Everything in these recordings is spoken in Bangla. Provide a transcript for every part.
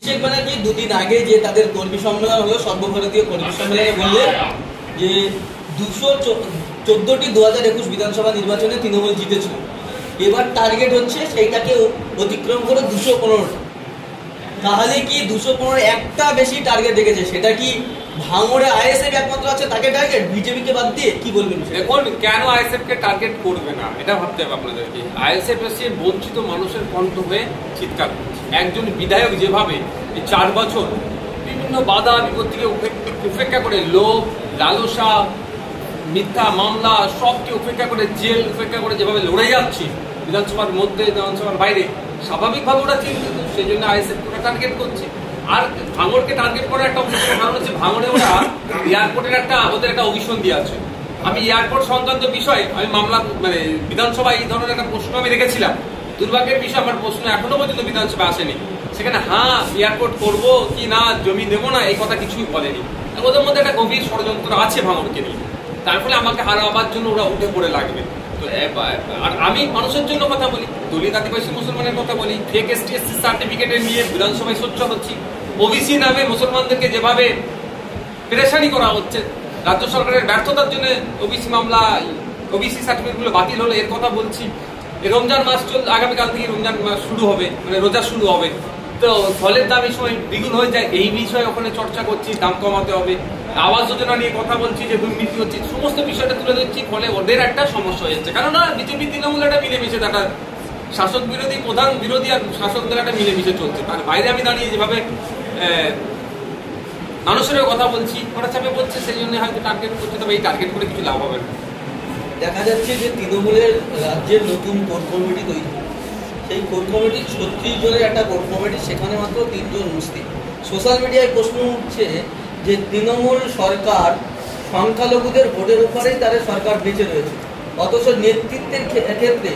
শেখ ব্যানার্জি দুদিন আগে যে তাদের কর্মী সম্মেলন হলো, সর্বভারতীয় কর্মী সম্মেলনে বললেন যে 214টি 2021 বিধানসভা নির্বাচনে তৃণমূল জিতেছিল, এবার টার্গেট হচ্ছে সেইটাকে অতিক্রম করে 215টা। তাহলে কি 215 একটা বেশি টার্গেট রেখেছে? সেটা কি ভাঙড়ে আইএসএফ একমাত্র আছে তাকে টার্গেট, বিজেপিকে বাদ দিয়ে? কি বলবেন? দেখুন, কেন আইএসএফ কে টার্গেট করবে না এটা ভাবতে হবে আপনাদেরকে। আইএসএফ এসে বঞ্চিত মানুষের কণ্ঠ হয়ে চিৎকার করছে। একজন বিধায়ক যেভাবে 4 বছর বিভিন্ন বাধা বিপত্তিকে উপেক্ষা করে, লোভ, লালসা, মিথ্যা মামলা সবকে উপেক্ষা করে, জেল উপেক্ষা করে যেভাবে লড়ে যাচ্ছে বিধানসভার মধ্যে, বিধানসভার বাইরে, স্বাভাবিকভাবে ওরা চিন্তিত। সেই জন্য আইএসএফ ওরা টার্গেট করছে। আর ভাঙড়কে টার্গেট করার একটা কারণ হচ্ছে, ভাঙড়ে ওরা এয়ারপোর্টের ওদের একটা অভিশন দিয়ে আছে। আমি এয়ারপোর্ট সংক্রান্ত বিষয়ে আমি মামলা বিধানসভায় এই ধরনের একটা প্রশ্ন আমি রেখেছিলাম। দুর্ভাগ্যের বিষয়, আমার প্রশ্ন এখনো পর্যন্ত বিধানসভায় আসেনি। সেখানে এয়ারপোর্ট করবো কি না, জমি দেবো না, এই কথা কিছুই বলেনি। ওদের মধ্যে একটা গভীর ষড়যন্ত্র আছে ভাঙড়কে নিয়ে। তার ফলে আমাকে হারাবার জন্য ওরা উঠে পড়ে লাগবে। আর আমি মানুষের জন্য কথা বলি, দলিত আদিবাসী মুসলমানের কথা বলি, ফেক এসটি/এসসি সার্টিফিকেটের নিয়ে বিধানসভায় সোচ্চার হচ্ছি। ওবিসি নামে মুসলমানদেরকে যেভাবে পেরেশানি করা হচ্ছে, রাজ্য সরকারের ব্যর্থতার জন্য ওবিসি মামলা, ওবিসি সার্টিফিকেটগুলো বাতিল হলো, এর কথা বলছি। রমজান মাস আগামীকাল থেকে রমজান মাস শুরু হবে, রোজা শুরু হবে। তো ফলের দাম এই সময় দ্বিগুণ হয়ে যায়, এই বিষয়ে ওখানে চর্চা করছি, দাম কমাতে হবে। আবাস যোজনা নিয়ে কথা বলছি, যে দুর্নীতি হচ্ছে, সমস্ত বিষয়টা তুলে ধরছি। ফলে ওদের একটা সমস্যা হয়ে যাচ্ছে, কেননা বিজেপি তৃণমূল একটা মিলেমিশে, একটা শাসক বিরোধী, প্রধান বিরোধী আর শাসকদের একটা মিলেমিশে চলছে। তার বাইরে আমি দাঁড়িয়ে যেভাবে মানুষেরও কথা বলছি, ওরা চাপে বলছে, সেই জন্য হয়তো টার্গেট করছে। তবে এই টার্গেট করে কিছু লাভ হবে না। দেখা যাচ্ছে যে তৃণমূলের রাজ্যের নতুন কোর কমিটি তৈরি, সেই কোর কমিটি 36 জনের একটা কোর কমিটি, সেখানে মাত্র 3 জন মুসলিম। সোশ্যাল মিডিয়ায় প্রশ্ন উঠছে যে তৃণমূল সরকার সংখ্যালঘুদের ভোটের উপরেই তাদের সরকার বেঁচে রয়েছে, অথচ নেতৃত্বের ক্ষেত্রে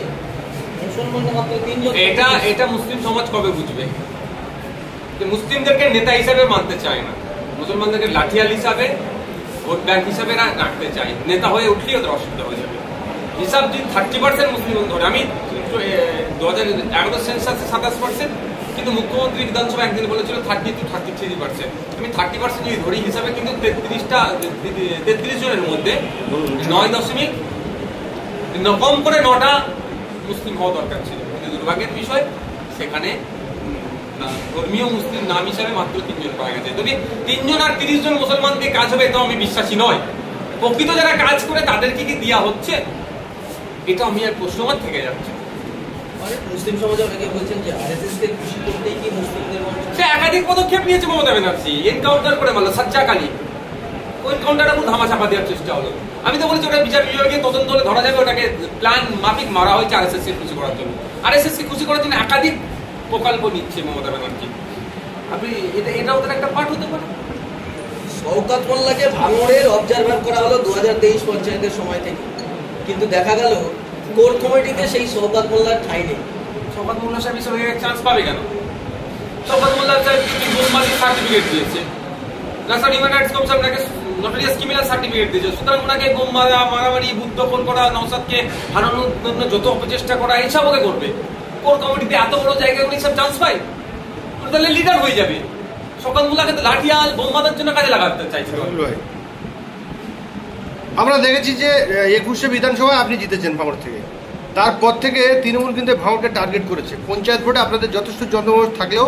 মুসলমানরা মাত্র 3 জন। এটা মুসলিম সমাজ কবে বুঝবে? মুসলিমদেরকে নেতা হিসাবে মানতে চায় না, মুসলমানদেরকে লাঠিয়াল হিসাবে, ভোট ব্যাংক হিসাবে রাখতে চায়। নেতা হয়ে উঠলেই ওদের অসুবিধা হয়ে যাবে। হিসাব যদি 30% মুসলিম ধরে, আমি 2011 সেন্সাসে 27%, কিন্তু মুখ্যমন্ত্রী বিধানসভা একদিন বলেছিল 30 to 33%। আমি 30% যদি ধরি হিসাবে, কিন্তু 33 জনের মধ্যে 9 কম করে 9টা মুসলিম হওয়া দরকার ছিল। কিন্তু দুর্ভাগ্যের বিষয়, সেখানে ধর্মীয় মুসলিম নাম হিসাবে মাত্র 3 জন পাওয়া গেছে। তবে 3 জন আর 30 জন মুসলমান দিয়ে কাজ হবে, এটাও আমি বিশ্বাসী নয়। প্রকৃত যারা কাজ করে তাদেরকে কি দেওয়া হচ্ছে, এটা আমি আর প্রশ্নমান থেকে যাচ্ছে। মুসলিম সমাজে অনেকে বলছেন যে আরএসএসকে খুশি করতেই কি মুসলিমদের, সে একাধিক পদক্ষেপ নিয়েছে মমতা ব্যানার্জি। এনকাউন্টার করে মারলো সাজ্জা কালী, ওই এনকাউন্টারটা পুরো ধামা চাপা দেওয়ার চেষ্টা হলো। আমি তো বলেছি ওটা বিচার বিভাগে তদন্ত হলে ধরা যাবে, ওটাকে প্ল্যান মাফিক মারা হয়েছে আরএসএস কে খুশি করার জন্য। আরএসএস কে খুশি করার জন্য একাধিক প্রকল্প নিচ্ছে মমতা ব্যানার্জি। আপনি এটা ওদের একটা পার্ট হতে পারে। শওকত মোল্লাকে ভাঙড়ের অবজারভার করা হলো 2023 পঞ্চায়েতের সময় থেকে, কিন্তু দেখা গেল কোর কমিটিতে সেই শওকত মোল্লার ঠাঁই নেই। শওকত মোল্লা সাহেব হিসেবে চান্স পাবে কেন? শওকত মোল্লা সাহেব বোমবাজির সার্টিফিকেট দিয়েছে, ন্যাশনাল হিউম্যান রাইটস কমিশন ওনাকে নটোরিয়াস ক্রিমিনাল সার্টিফিকেট দিয়েছে। সুতরাং ওনাকে বোম মারামারি, বুথ দখল করা, নওশাদকে হারানোর জন্য যত অপচেষ্টা করা, এইসব ওকে করবে। কোর কমিটিতে এত বড় জায়গায় উনি সব চান্স পায়, তাহলে লিডার হয়ে যাবে। শওকত মোল্লাকে তো লাঠিয়াল বোমাদের জন্য কাজে লাগাতে চাইছে। আমরা দেখেছি যে 21শে বিধানসভায় আপনি জিতেছেন ভাঙড় থেকে, তারপর থেকে তৃণমূল কিন্তু ভাঙড়কে টার্গেট করেছে। পঞ্চায়েত ভোটে আপনাদের যথেষ্ট জনমত থাকলেও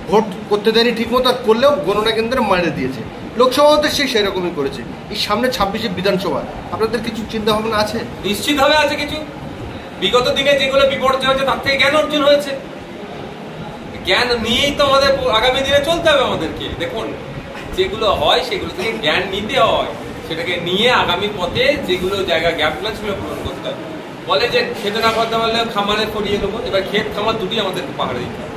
ভোট করতে দেয়নি ঠিকমতো, আর করলেও গণনা কেন্দ্রে মারে দিয়েছে। লোকসভাতে সেরকমই করেছে। এই সামনে 26শে বিধানসভা আপনাদের কিছু চিন্তা ভাবনা আছে? নিশ্চিতভাবে আছে কিছু। বিগত দিনে যেগুলো বিপর্যয় হয়েছে তার থেকে জ্ঞান অর্জন হয়েছে। জ্ঞান নিয়েই তো আমাদের আগামী দিনে চলতে হবে আমাদেরকে। দেখুন, যেগুলো হয় সেগুলো থেকে জ্ঞান নিতে হয়, সেটাকে নিয়ে আগামী পথে যেগুলো জায়গা গ্যাপগুলো সেগুলো পূরণ করতে হবে। বলে যে খেতে না করতে পারলে খামারে করিয়ে দেবো, এবার ক্ষেত খামার দুটি আমাদেরকে পাহাড়ে দিতে হবে।